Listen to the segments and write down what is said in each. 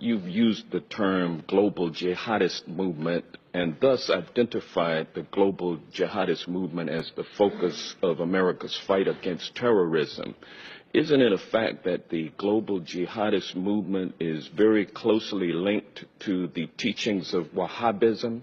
you've used the term global jihadist movement and thus identified the global jihadist movement as the focus of America's fight against terrorism. Isn't it a fact that the global jihadist movement is very closely linked to the teachings of Wahhabism?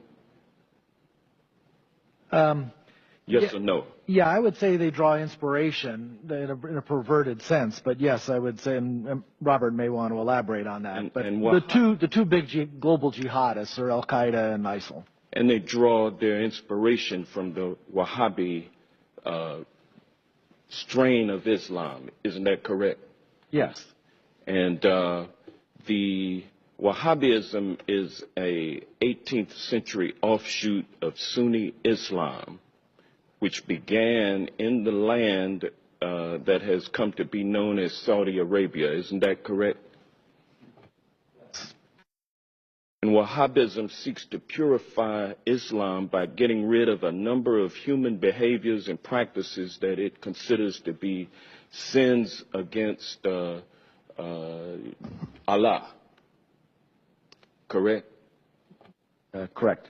Yes or no? Yeah, I would say they draw inspiration in a perverted sense, but yes, I would say, and Robert may want to elaborate on that. But the two big global jihadists are Al Qaeda and ISIL. And they draw their inspiration from the Wahhabi strain of Islam. Isn't that correct? Yes. And the Wahhabism is a 18th century offshoot of Sunni Islam, which began in the land that has come to be known as Saudi Arabia. Isn't that correct? And Wahhabism seeks to purify Islam by getting rid of a number of human behaviors and practices that it considers to be sins against Allah. Correct? Correct.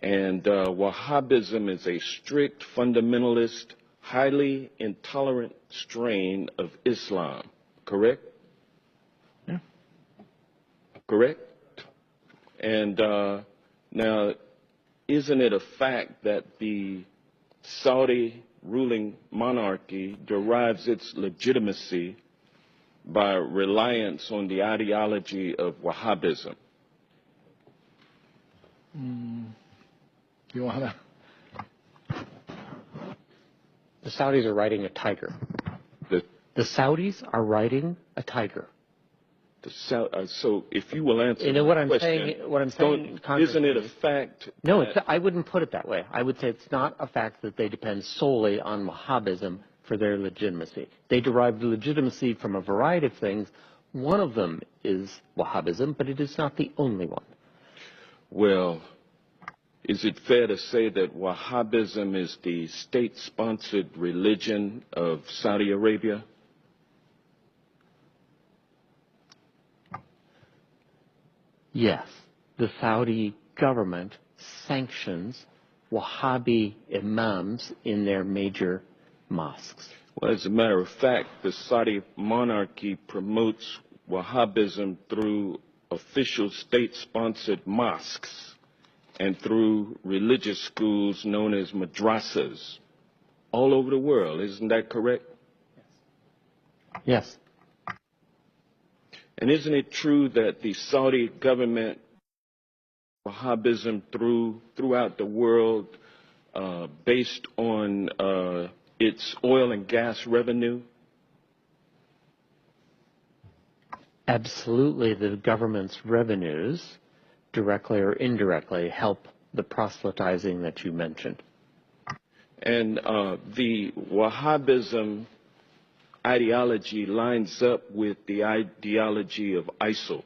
And Wahhabism is a strict, fundamentalist, highly intolerant strain of Islam. Correct? Yeah. Correct? And now, isn't it a fact that the Saudi ruling monarchy derives its legitimacy by reliance on the ideology of Wahhabism? You want to? The Saudis are riding a tiger. The Saudis are riding a tiger. So if you will answer what I'm question, saying, isn't it a fact? No, I wouldn't put it that way. I would say it's not a fact that they depend solely on Wahhabism for their legitimacy. They derive legitimacy from a variety of things. One of them is Wahhabism, but it is not the only one. Well, is it fair to say that Wahhabism is the state-sponsored religion of Saudi Arabia? Yes, the Saudi government sanctions Wahhabi imams in their major mosques. Well, as a matter of fact, the Saudi monarchy promotes Wahhabism through official state-sponsored mosques and through religious schools known as madrasas all over the world. Isn't that correct? Yes. And isn't it true that the Saudi government, Wahhabism throughout the world, based on its oil and gas revenue? Absolutely, the government's revenues, directly or indirectly, help the proselytizing that you mentioned. And the Wahhabism ideology lines up with the ideology of ISIL.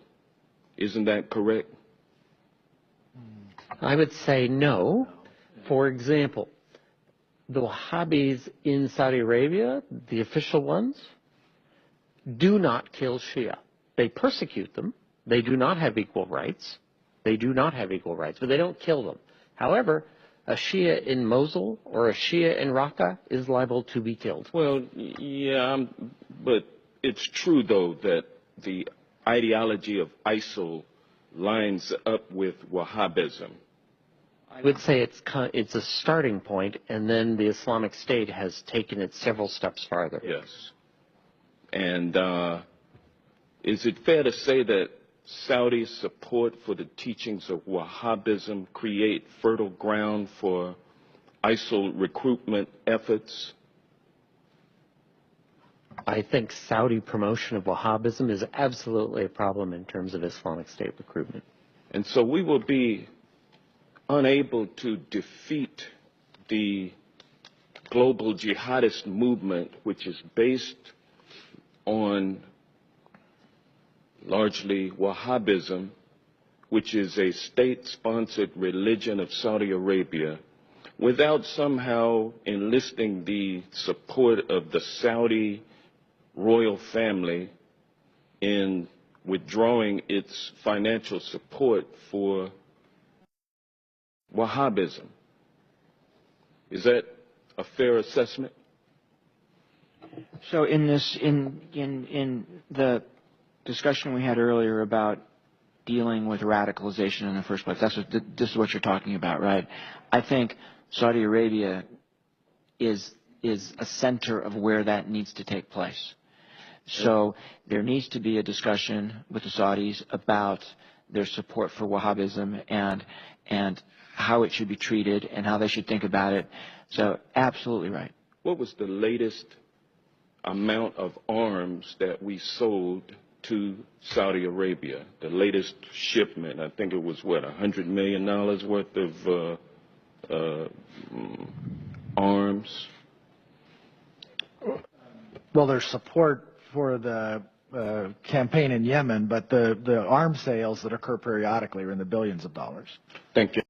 Isn't that correct? I would say no. For example, the Wahhabis in Saudi Arabia, the official ones, do not kill Shia. They persecute them. They do not have equal rights. They do not have equal rights, but they don't kill them. However, a Shia in Mosul or a Shia in Raqqa is liable to be killed. Well, yeah, but it's true, though, that the ideology of ISIL lines up with Wahhabism. I would say it's a starting point, and then the Islamic State has taken it several steps farther. Yes. And is it fair to say that Saudi support for the teachings of Wahhabism create fertile ground for ISIL recruitment efforts? I think Saudi promotion of Wahhabism is absolutely a problem in terms of Islamic State recruitment. And so we will be unable to defeat the global jihadist movement, which is based on largely Wahhabism, which is a state-sponsored religion of Saudi Arabia, without somehow enlisting the support of the Saudi royal family in withdrawing its financial support for Wahhabism. Is that a fair assessment? So in the discussion we had earlier about dealing with radicalization in the first place, this is what you're talking about, right? I think Saudi Arabia is a center of where that needs to take place. So there needs to be a discussion with the Saudis about their support for Wahhabism and how it should be treated and how they should think about it. So absolutely right. What was the latest amount of arms that we sold to Saudi Arabia? The latest shipment, I think it was what, $100 million worth of arms? Well, there's support for the campaign in Yemen, but the arms sales that occur periodically are in the billions of dollars. Thank you.